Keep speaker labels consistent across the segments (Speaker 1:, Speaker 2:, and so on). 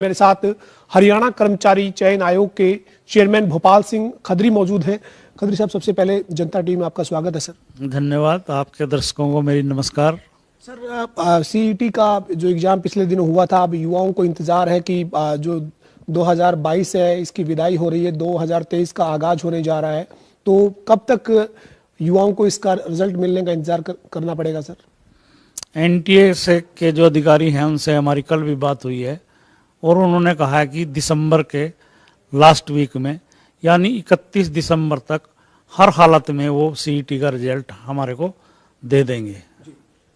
Speaker 1: मेरे साथ हरियाणा कर्मचारी चयन आयोग के चेयरमैन भोपाल सिंह खदरी मौजूद हैं। खदरी साहब, सबसे पहले जनता टीवी में आपका स्वागत है सर।
Speaker 2: धन्यवाद। आपके दर्शकों को मेरी नमस्कार।
Speaker 1: सर, सीईटी का जो एग्जाम पिछले दिनों हुआ था, अब युवाओं को इंतजार है कि जो 2022 है इसकी विदाई हो रही है, 2023 का आगाज होने जा रहा है, तो कब तक युवाओं को इसका रिजल्ट मिलने का इंतजार करना पड़ेगा सर?
Speaker 2: एनटीए से के जो अधिकारी हैं उनसे हमारी कल भी बात हुई है और उन्होंने कहा है कि दिसंबर के लास्ट वीक में यानी 31 दिसंबर तक हर हालत में वो सीईटी का रिजल्ट हमारे को दे देंगे।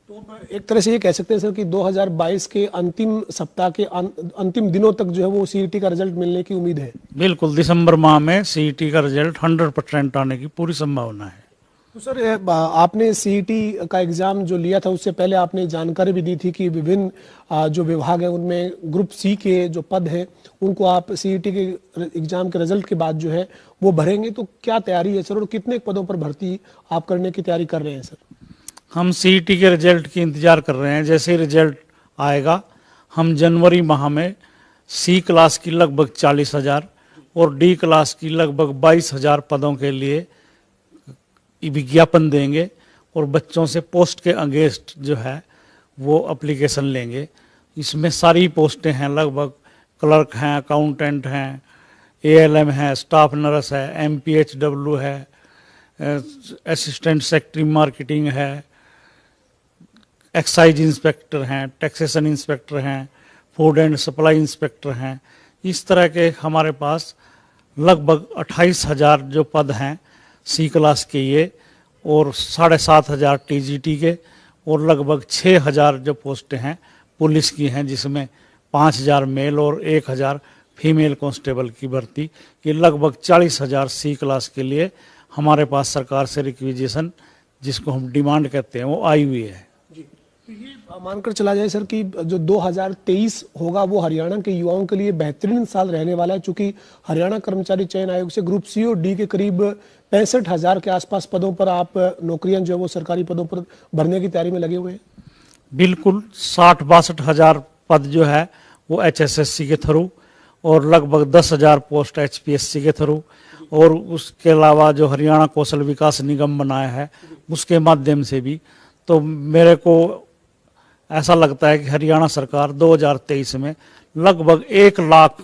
Speaker 1: तो एक तरह से ये कह सकते हैं सर कि 2022 के अंतिम सप्ताह के अंतिम दिनों तक जो है वो सीईटी का रिजल्ट मिलने की उम्मीद है।
Speaker 2: बिल्कुल, दिसंबर माह में सीईटी का रिजल्ट 100% आने की पूरी संभावना है।
Speaker 1: तो सर, आपने सीईटी का एग्जाम जो लिया था उससे पहले आपने जानकारी भी दी थी कि विभिन्न जो विभाग है उनमें ग्रुप सी के जो पद हैं उनको आप सीईटी के एग्जाम के रिजल्ट के बाद जो है वो भरेंगे, तो क्या तैयारी है सर और कितने पदों पर भर्ती आप करने की तैयारी कर रहे हैं सर?
Speaker 2: हम सीईटी के रिजल्ट की इंतजार कर रहे हैं। जैसे ही रिजल्ट आएगा हम जनवरी माह में सी क्लास की लगभग 40,000 और डी क्लास की लगभग 22,000 पदों के लिए विज्ञापन देंगे और बच्चों से पोस्ट के अगेंस्ट जो है वो एप्लीकेशन लेंगे। इसमें सारी पोस्टें हैं, लगभग क्लर्क हैं, अकाउंटेंट हैं, एएलएम है, स्टाफ नर्स है, एमपीएचडब्ल्यू है, असिस्टेंट सेक्रेटरी मार्केटिंग है, एक्साइज इंस्पेक्टर हैं, टैक्सेशन इंस्पेक्टर हैं, फूड एंड सप्लाई इंस्पेक्टर हैं। इस तरह के हमारे पास लगभग 28,000 जो पद हैं सी क्लास के ये और 7,500 टीजीटी के और लगभग 6,000 जो पोस्टें हैं पुलिस की हैं, जिसमें 5,000 मेल और 1,000 फीमेल कांस्टेबल की भर्ती, ये लगभग 40,000 सी क्लास के लिए हमारे पास सरकार से रिक्विजिशन, जिसको हम डिमांड कहते हैं, वो आई हुई है।
Speaker 1: तो ये मानकर चला जाए सर कि जो 2023 होगा वो हरियाणा के युवाओं के लिए बेहतरीन साल रहने वाला है, चूंकि हरियाणा कर्मचारी चयन आयोग से ग्रुप सी और डी के करीब 65,000 के आसपास पदों पर आप नौकरियां जो है वो सरकारी पदों पर भरने की तैयारी में लगे हुए हैं।
Speaker 2: बिल्कुल, 60-62,000 पद जो है वो एचएसएससी के थ्रू और लगभग 10,000 पोस्ट एचपीएससी के थ्रू और उसके अलावा जो हरियाणा कौशल विकास निगम बनाया है उसके माध्यम से भी। तो मेरे को ऐसा लगता है कि हरियाणा सरकार 2023 में लगभग 1 लाख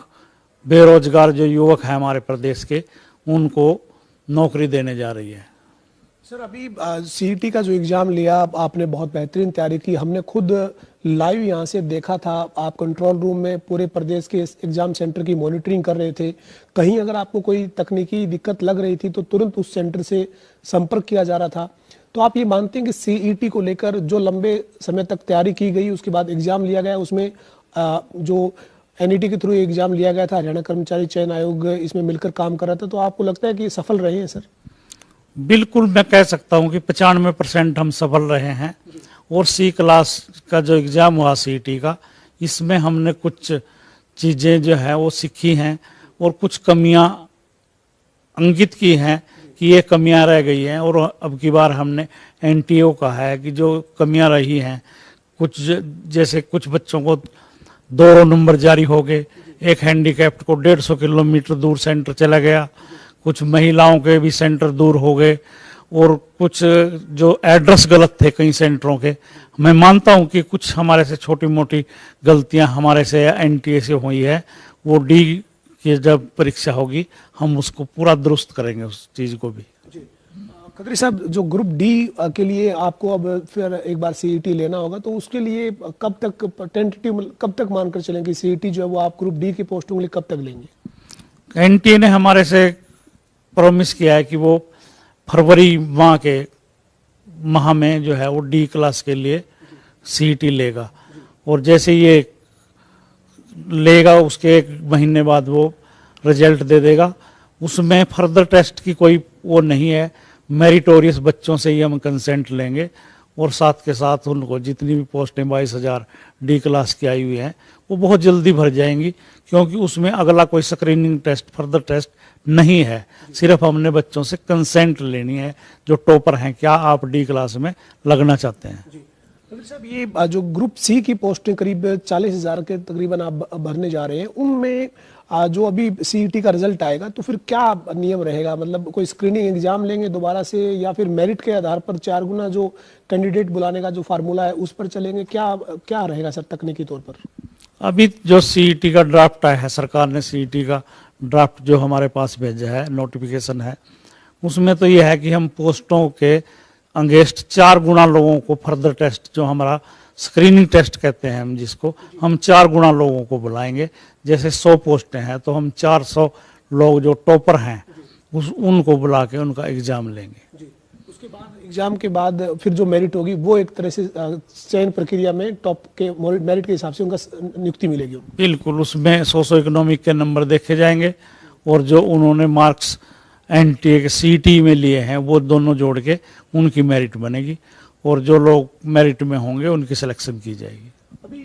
Speaker 2: बेरोजगार जो युवक हैं हमारे प्रदेश के, उनको नौकरी देने जा रही है।
Speaker 1: सर, अभी सीईटी का जो एग्जाम लिया आपने बहुत बेहतरीन तैयारी की, हमने खुद लाइव यहाँ से देखा था। आप कंट्रोल रूम में पूरे प्रदेश के एग्जाम सेंटर की मॉनिटरिंग कर रहे थे। कहीं अगर आपको कोई तकनीकी दिक्कत लग रही थी तो तुरंत उस सेंटर से संपर्क किया जा रहा था। तो आप ये मानते हैं कि सीईटी को लेकर जो लंबे समय तक तैयारी की गई, उसके बाद एग्जाम लिया गया, उसमें जो एनईटी के थ्रू एग्जाम लिया गया था, हरियाणा कर्मचारी चयन आयोग इसमें मिलकर काम कर रहा था, तो आपको लगता है कि सफल रहे हैं सर?
Speaker 2: बिल्कुल, मैं कह सकता हूं कि 95% हम सफल रहे हैं। और सी क्लास का जो एग्ज़ाम हुआ सीईटी का, इसमें हमने कुछ चीज़ें जो है वो सीखी हैं और कुछ कमियां अंकित की हैं कि ये कमियां रह गई हैं। और अब की बार हमने एनटीओ का है कि जो कमियां रही हैं, कुछ जैसे कुछ बच्चों को 2 नंबर जारी हो गए, एक हैंडीकैप्ड को 150 किलोमीटर दूर सेंटर चला गया, कुछ महिलाओं के भी सेंटर दूर हो गए और कुछ जो एड्रेस गलत थे कई सेंटरों के। मैं मानता हूं कि कुछ हमारे से छोटी मोटी गलतियां हमारे से या एनटीए से हुई है। वो डी की जब परीक्षा होगी हम उसको पूरा दुरुस्त करेंगे उस चीज़ को भी।
Speaker 1: खत्री साहब, जो ग्रुप डी के लिए आपको अब फिर एक बार सीईटी लेना होगा, तो उसके लिए कब तक टेंटेटिव कब तक मानकर चलें कि सीईटी जो है वो आप ग्रुप डी की पोस्टों के लिए कब तक लेंगे?
Speaker 2: एनटीए ने हमारे से प्रॉमिस किया है कि वो फरवरी माह में जो है वो डी क्लास के लिए सीईटी लेगा और जैसे ये लेगा उसके 1 महीने बाद वो रिजल्ट दे देगा। उसमें फर्दर टेस्ट की कोई वो नहीं है, मेरिटोरियस बच्चों से ही हम कंसेंट लेंगे और साथ के साथ उनको जितनी भी पोस्टें 22,000 डी क्लास की आई हुई हैं वो बहुत जल्दी भर जाएंगी, क्योंकि उसमें अगला कोई स्क्रीनिंग टेस्ट, फर्दर टेस्ट नहीं है। सिर्फ हमने बच्चों से कंसेंट लेनी है जो टॉपर हैं, क्या आप डी क्लास में लगना चाहते हैं।
Speaker 1: तो साहब ये जो ग्रुप सी की पोस्टें करीब 40,000 के तकरीबन आप भरने जा रहे हैं, उनमें जो अभी सीईटी का रिजल्ट आएगा तो फिर क्या नियम रहेगा? मतलब कोई स्क्रीनिंग एग्जाम लेंगे दोबारा से, या फिर मेरिट के आधार पर 4 गुना जो कैंडिडेट बुलाने का जो फार्मूला है उस पर चलेंगे? क्या क्या रहेगा सर तकनीकी तौर पर?
Speaker 2: अभी जो सीईटी का ड्राफ्ट आया है, सरकार ने सीईटी का ड्राफ्ट जो हमारे पास भेजा है, नोटिफिकेशन है, उसमें तो यह है कि हम पोस्टों के अगेंस्ट 4 गुना लोगों को फर्दर टेस्ट, जो हमारा स्क्रीनिंग टेस्ट कहते हैं हम जिसको, हम 4 गुना लोगों को बुलाएंगे। जैसे 100 पोस्टें हैं तो हम 400 लोग जो टॉपर हैं उनको बुला के उनका एग्जाम लेंगे।
Speaker 1: उसके बाद एग्जाम के बाद फिर जो मेरिट होगी वो एक तरह से चयन प्रक्रिया में टॉप के मेरिट के हिसाब से उनका नियुक्ति मिलेगी।
Speaker 2: बिल्कुल, उसमें सोशो इकोनॉमिक के नंबर देखे जाएंगे और जो उन्होंने मार्क्स एनटीए के सीटी में लिए हैं वो दोनों जोड़ के उनकी मेरिट बनेगी, और जो लोग मेरिट में होंगे उनकी सिलेक्शन की जाएगी।
Speaker 1: अभी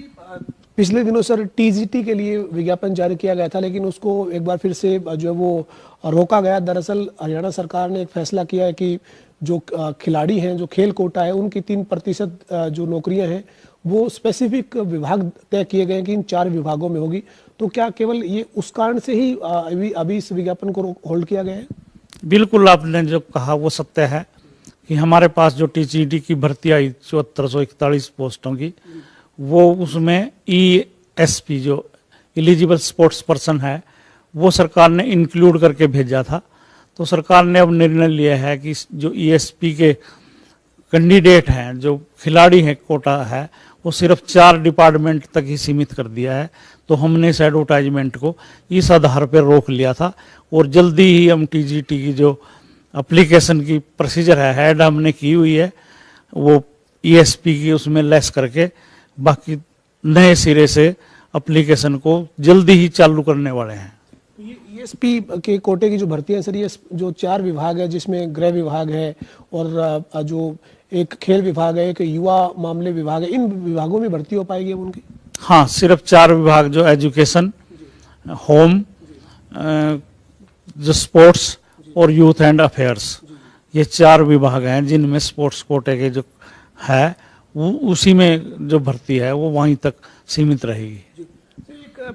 Speaker 1: पिछले दिनों सर टीजीटी के लिए विज्ञापन जारी किया गया था, लेकिन उसको एक बार फिर से जो है वो रोका गया। दरअसल हरियाणा सरकार ने एक फैसला किया है कि जो खिलाड़ी हैं, जो खेल कोटा है, उनकी 3% जो नौकरियां हैं वो स्पेसिफिक विभाग तय किए गए हैं कि इन 4 विभागों में होगी। तो क्या केवल ये उस कारण से ही अभी इस विज्ञापन को होल्ड किया गया है? बिल्कुल,
Speaker 2: आपने जो कहा वो सत्य है कि हमारे पास जो टीजीटी की भर्ती आई 7441 पोस्टों की, वो उसमें ईएसपी जो एलिजिबल स्पोर्ट्स पर्सन है वो सरकार ने इंक्लूड करके भेजा था। तो सरकार ने अब निर्णय लिया है कि जो ईएसपी के कैंडिडेट हैं, जो खिलाड़ी हैं, कोटा है, वो सिर्फ 4 डिपार्टमेंट तक ही सीमित कर दिया है। तो हमने इस एडवर्टाइजमेंट को इस आधार पर रोक लिया था, और जल्दी ही हम टीजीटी की जो एप्लीकेशन की प्रोसीजर है, हेड हमने की हुई है, वो ईएसपी की उसमें लेस करके बाकी नए सिरे से एप्लीकेशन को जल्दी ही चालू करने वाले हैं।
Speaker 1: ये ईएसपी के कोटे की जो भर्ती है सर, ये जो 4 विभाग है जिसमें गृह विभाग है और जो एक खेल विभाग है, एक युवा मामले विभाग है, इन विभागों में भर्ती हो पाएगी अब उनकी?
Speaker 2: हाँ, सिर्फ 4 विभाग, जो एजुकेशन, होम, जो स्पोर्ट्स और यूथ एंड अफेयर्स, ये 4 विभाग हैं जिनमें स्पोर्ट्स कोटे के जो है वो उसी में जो भर्ती है वो वहीं तक सीमित रहेगी।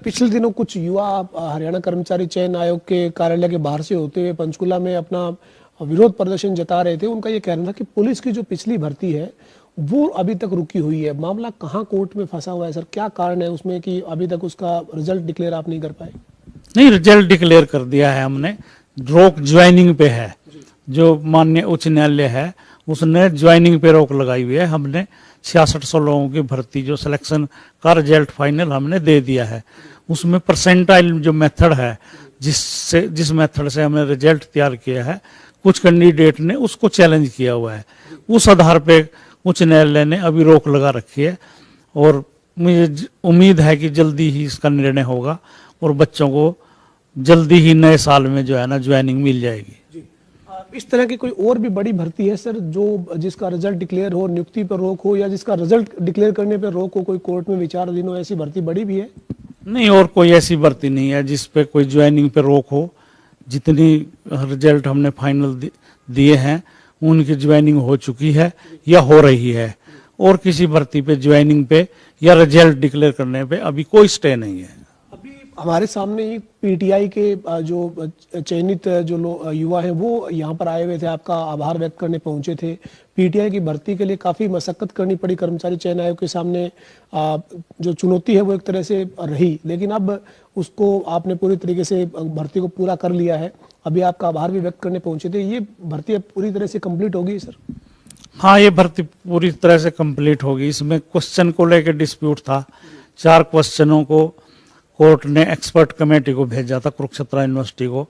Speaker 1: पिछले दिनों कुछ युवा हरियाणा कर्मचारी चयन आयोग के कार्यालय के बाहर से होते हुए पंचकुला में अपना विरोध प्रदर्शन जता रहे थे। उनका ये कहना था कि पुलिस की जो पिछली भर्ती है वो अभी तक रुकी हुई है। मामला कहाँ कोर्ट में फंसा हुआ है सर? क्या कारण है उसमें कि अभी तक उसका रिजल्ट डिक्लेयर आप नहीं कर पाए?
Speaker 2: नहीं, रिजल्ट डिक्लेयर कर दिया है हमने। रोक ज्वाइनिंग पे है, जो माननीय उच्च न्यायालय है उसने ज्वाइनिंग पे रोक लगाई हुई है। हमने 6600 लोगों की भर्ती जो सिलेक्शन का रिजल्ट फाइनल हमने दे दिया है। उसमें परसेंटाइल जो मेथड है, जिस मेथड से हमने रिजल्ट तैयार किया है, कुछ कैंडिडेट ने उसको चैलेंज किया हुआ है। उस आधार पे उच्च न्यायालय ने अभी रोक लगा रखी है, और मुझे उम्मीद है कि जल्दी ही इसका निर्णय होगा और बच्चों को जल्दी ही नए साल में जो है ना ज्वाइनिंग मिल जाएगी।
Speaker 1: इस तरह की कोई और भी बड़ी भर्ती है सर जो जिसका रिजल्ट डिक्लेयर हो, नियुक्ति पर रोक हो, या जिसका रिजल्ट डिक्लेयर करने पर रोक हो, कोई कोर्ट में विचाराधीन हो, ऐसी भर्ती बड़ी भी है?
Speaker 2: नहीं, और कोई ऐसी भर्ती नहीं है जिस पे कोई ज्वाइनिंग पे रोक हो। जितनी रिजल्ट हमने फाइनल दिए हैं उनकी ज्वाइनिंग हो चुकी है या हो रही है, और किसी भर्ती पे ज्वाइनिंग पे या रिजल्ट डिक्लेयर करने पे अभी कोई स्टे नहीं है।
Speaker 1: अभी हमारे सामने ही पीटीआई के जो चयनित जो युवा हैं वो यहाँ पर आए हुए थे, आपका आभार व्यक्त करने पहुंचे थे। पीटीआई की भर्ती के लिए काफी मशक्कत करनी पड़ी कर्मचारी चयन आयोग के सामने। जो चुनौती है वो एक तरह से रही, लेकिन अब उसको आपने पूरी तरीके से भर्ती को पूरा कर लिया है। अभी आपका आभार भी व्यक्त करने पहुंचे थे। ये भर्ती अब पूरी तरह से कंप्लीट होगी सर?
Speaker 2: हाँ, ये भर्ती पूरी तरह से कंप्लीट होगी। इसमें क्वेश्चन को लेकर डिस्प्यूट था। 4 क्वेश्चनों को कोर्ट ने एक्सपर्ट कमेटी को भेजा था, कुरुक्षेत्र यूनिवर्सिटी को।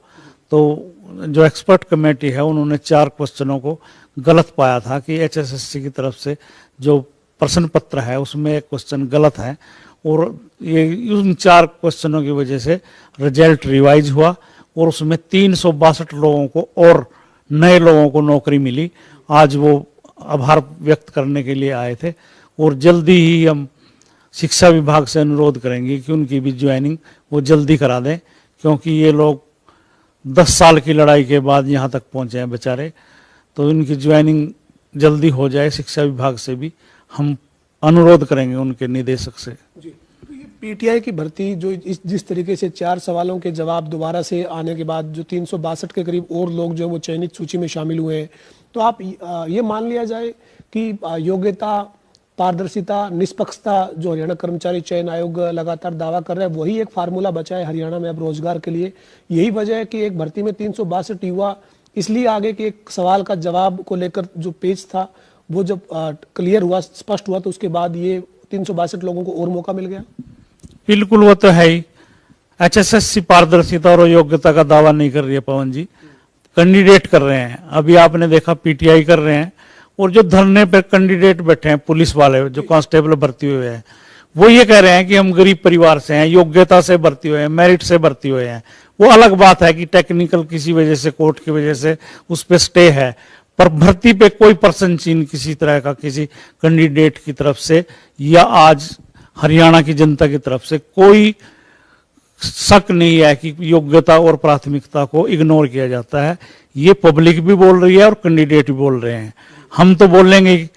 Speaker 2: तो जो एक्सपर्ट कमेटी है उन्होंने 4 क्वेश्चनों को गलत पाया था कि एचएसएससी की तरफ से जो प्रश्न पत्र है उसमें एक क्वेश्चन गलत है, और ये उन 4 क्वेश्चनों की वजह से रिजल्ट रिवाइज हुआ और उसमें 362 लोगों को और नए लोगों को नौकरी मिली। आज वो आभार व्यक्त करने के लिए आए थे, और जल्दी ही हम शिक्षा विभाग से अनुरोध करेंगे कि उनकी भी ज्वाइनिंग वो जल्दी करा दें, क्योंकि ये लोग 10 साल की लड़ाई के बाद यहाँ तक पहुँचे हैं बेचारे। तो इनकी ज्वाइनिंग जल्दी हो जाए, शिक्षा विभाग से भी हम अनुरोध करेंगे उनके निदेशक से।
Speaker 1: जी, तो ये पीटीआई की भर्ती जो जिस तरीके से 4 सवालों के जवाब दोबारा से आने के बाद जो 362 के करीब और लोग जो वो चयनित सूची में शामिल हुए हैं, तो आप ये मान लिया जाए कि योग्यता, पारदर्शिता, निष्पक्षता जो हरियाणा कर्मचारी चयन आयोग लगातार दावा कर रहा है, वही एक फार्मूला बचा है हरियाणा में अब रोजगार के लिए। यही वजह है कि एक भर्ती में 362 युवा इसलिए आगे कि एक सवाल का जवाब को लेकर जो पेज था वो जब क्लियर हुआ, स्पष्ट हुआ, तो उसके बाद ये 362 लोगों को और मौका मिल गया।
Speaker 2: बिल्कुल, वो तो है ही। HSSC पारदर्शिता और योग्यता का दावा नहीं कर रही है पवन जी, कैंडिडेट कर रहे हैं। अभी आपने देखा PTI कर रहे हैं, और जो धरने पे कैंडिडेट बैठे हैं पुलिस वाले जो कांस्टेबल भर्ती हुए हैं, वो ये कह रहे हैं कि हम गरीब परिवार से हैं, योग्यता से भर्ती हुए हैं, मेरिट से भर्ती हुए हैं। वो अलग बात है कि टेक्निकल किसी वजह से, कोर्ट की वजह से उस पर स्टे है, पर भर्ती पे कोई प्रशंसनीय किसी तरह का किसी कैंडिडेट की तरफ से या आज हरियाणा की जनता की तरफ से कोई शक नहीं है कि योग्यता और प्राथमिकता को इग्नोर किया जाता है। ये पब्लिक भी बोल रही है और कैंडिडेट भी बोल रहे हैं। हम तो बोलेंगे,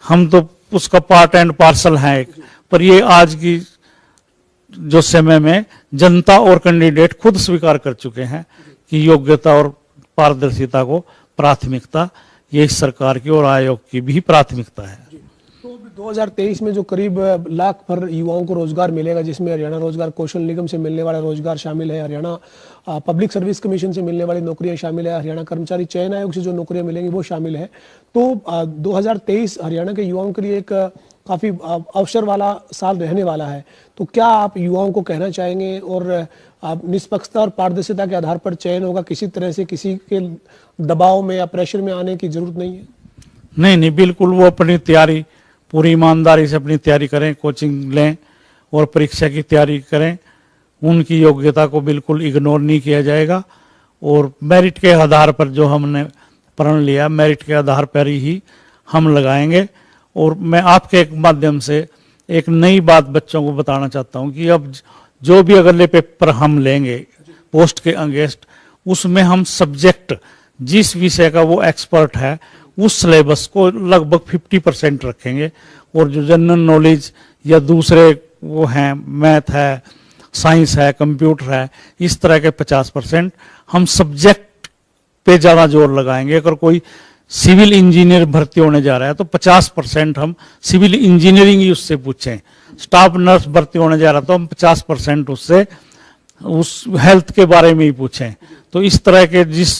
Speaker 2: हम तो उसका पार्ट एंड पार्सल है, पर ये आज की जो समय में जनता और कैंडिडेट खुद स्वीकार कर चुके हैं कि योग्यता और पारदर्शिता को प्राथमिकता, ये इस सरकार की और आयोग की भी प्राथमिकता है।
Speaker 1: तो 2023 में जो करीब लाख भर युवाओं को रोजगार मिलेगा, जिसमें हरियाणा रोजगार कौशल निगम से मिलने वाला रोजगार शामिल है, हरियाणा पब्लिक सर्विस कमीशन से मिलने वाली नौकरियां शामिल है, हरियाणा कर्मचारी चयन आयोग से जो नौकरियां मिलेंगी वो शामिल है। तो 2023 हरियाणा के युवाओं के लिए एक काफी अवसर वाला साल रहने वाला है। तो क्या आप युवाओं को कहना चाहेंगे, और निष्पक्षता और पारदर्शिता के आधार पर चयन होगा, किसी तरह से किसी के दबाव में या प्रेशर में आने की जरूरत नहीं है?
Speaker 2: नहीं, बिल्कुल वो अपनी तैयारी पूरी ईमानदारी से अपनी तैयारी करें, कोचिंग लें और परीक्षा की तैयारी करें। उनकी योग्यता को बिल्कुल इग्नोर नहीं किया जाएगा, और मेरिट के आधार पर जो हमने प्रण लिया, मेरिट के आधार पर ही हम लगाएंगे। और मैं आपके एक माध्यम से एक नई बात बच्चों को बताना चाहता हूं कि अब जो भी अगले पेपर हम लेंगे पोस्ट के अगेंस्ट, उसमें हम सब्जेक्ट जिस विषय का वो एक्सपर्ट है उस सिलेबस को लगभग 50% रखेंगे, और जो जनरल नॉलेज या दूसरे वो हैं, मैथ है, साइंस है, कंप्यूटर है, इस तरह के 50% हम सब्जेक्ट पे ज़्यादा जोर लगाएंगे। अगर कोई सिविल इंजीनियर भर्ती होने जा रहा है तो 50% हम सिविल इंजीनियरिंग ही उससे पूछें। स्टाफ नर्स भर्ती होने जा रहा है तो हम 50% उससे उस हेल्थ के बारे में ही पूछें। तो इस तरह के जिस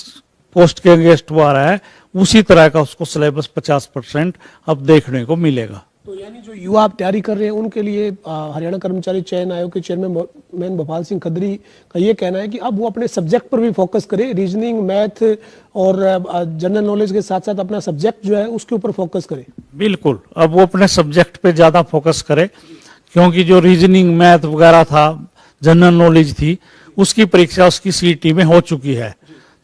Speaker 2: पोस्ट के अगेंस्ट वो आ रहा है उसी तरह का उसको सिलेबस 50% अब देखने को मिलेगा।
Speaker 1: तो यानी जो युवा आप तैयारी कर रहे हैं उनके लिए हरियाणा कर्मचारी चयन आयोग के चेयरमैन भोपाल सिंह खत्री का ये कहना है कि अब वो अपने सब्जेक्ट पर भी फोकस करे, रीजनिंग, मैथ और जनरल नॉलेज के साथ साथ अपना सब्जेक्ट जो है उसके ऊपर फोकस करे।
Speaker 2: बिल्कुल, अब वो अपने सब्जेक्ट पे ज्यादा फोकस करे, क्योंकि जो रीजनिंग, मैथ वगैरह था, जनरल नॉलेज थी, उसकी परीक्षा उसकी CET में हो चुकी है।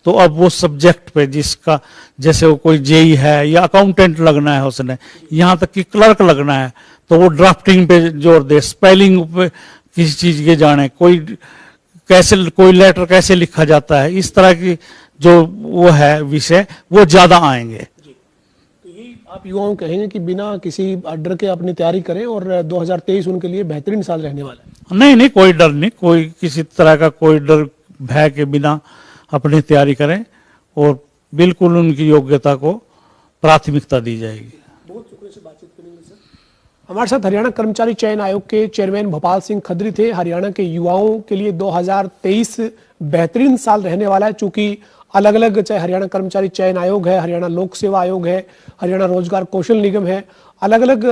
Speaker 2: तो अब वो सब्जेक्ट पे जिसका, जैसे वो कोई JEE है या अकाउंटेंट लगना है, उसने यहाँ तक कि क्लर्क लगना है, तो वो ड्राफ्टिंग पे जोर दे, स्पेलिंग पे किसी चीज के जाने, कोई लेटर कैसे लिखा जाता है, इस तरह की जो वो है विषय वो ज्यादा आएंगे।
Speaker 1: तो यही आप युवाओं कहेंगे कि बिना किसी डर के अपनी तैयारी करें और 2023 उनके लिए बेहतरीन साल रहने वाला है।
Speaker 2: नहीं, कोई डर नहीं, कोई किसी तरह का कोई डर भय के बिना अपनी तैयारी करें, और बिल्कुल उनकी योग्यता को प्राथमिकता दी जाएगी।
Speaker 1: बहुत शुक्रिया से बातचीत करेंगे सर। हमारे साथ हरियाणा कर्मचारी चयन आयोग के चेयरमैन भोपाल सिंह खत्री थे। हरियाणा के युवाओं के लिए 2023 बेहतरीन साल रहने वाला है, चूंकि अलग अलग, चाहे हरियाणा कर्मचारी चयन आयोग है, हरियाणा लोक सेवा आयोग है, हरियाणा रोजगार कौशल निगम है, अलग अलग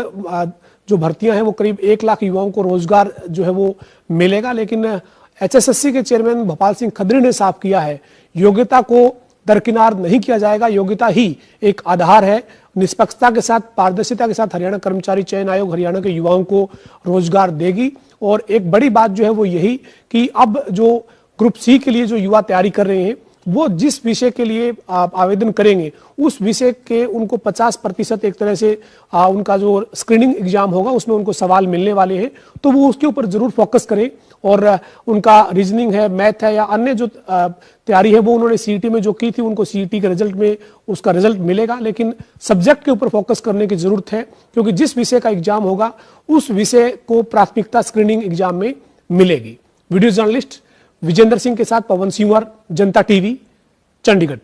Speaker 1: जो भर्तियां हैं वो करीब 1 लाख युवाओं को रोजगार जो है वो मिलेगा। लेकिन HSSC के चेयरमैन भोपाल सिंह खत्री ने साफ किया है, योग्यता को दरकिनार नहीं किया जाएगा, योग्यता ही एक आधार है। निष्पक्षता के साथ, पारदर्शिता के साथ हरियाणा कर्मचारी चयन आयोग हरियाणा के युवाओं को रोजगार देगी। और एक बड़ी बात जो है वो यही कि अब जो ग्रुप C के लिए जो युवा तैयारी कर रहे हैं वो जिस विषय के लिए आप आवेदन करेंगे उस विषय के उनको 50% एक तरह से उनका जो स्क्रीनिंग एग्जाम होगा उसमें उनको सवाल मिलने वाले हैं, तो वो उसके ऊपर जरूर फोकस करें। और उनका रीजनिंग है, मैथ है या अन्य जो तैयारी है वो उन्होंने सीईटी में जो की थी उनको सीईटी के रिजल्ट में उसका रिजल्ट मिलेगा, लेकिन सब्जेक्ट के ऊपर फोकस करने की जरूरत है, क्योंकि जिस विषय का एग्जाम होगा उस विषय को प्राथमिकता स्क्रीनिंग एग्जाम में मिलेगी। वीडियो जर्नलिस्ट विजेंद्र सिंह के साथ पवन सिंह, जनता टीवी, चंडीगढ़।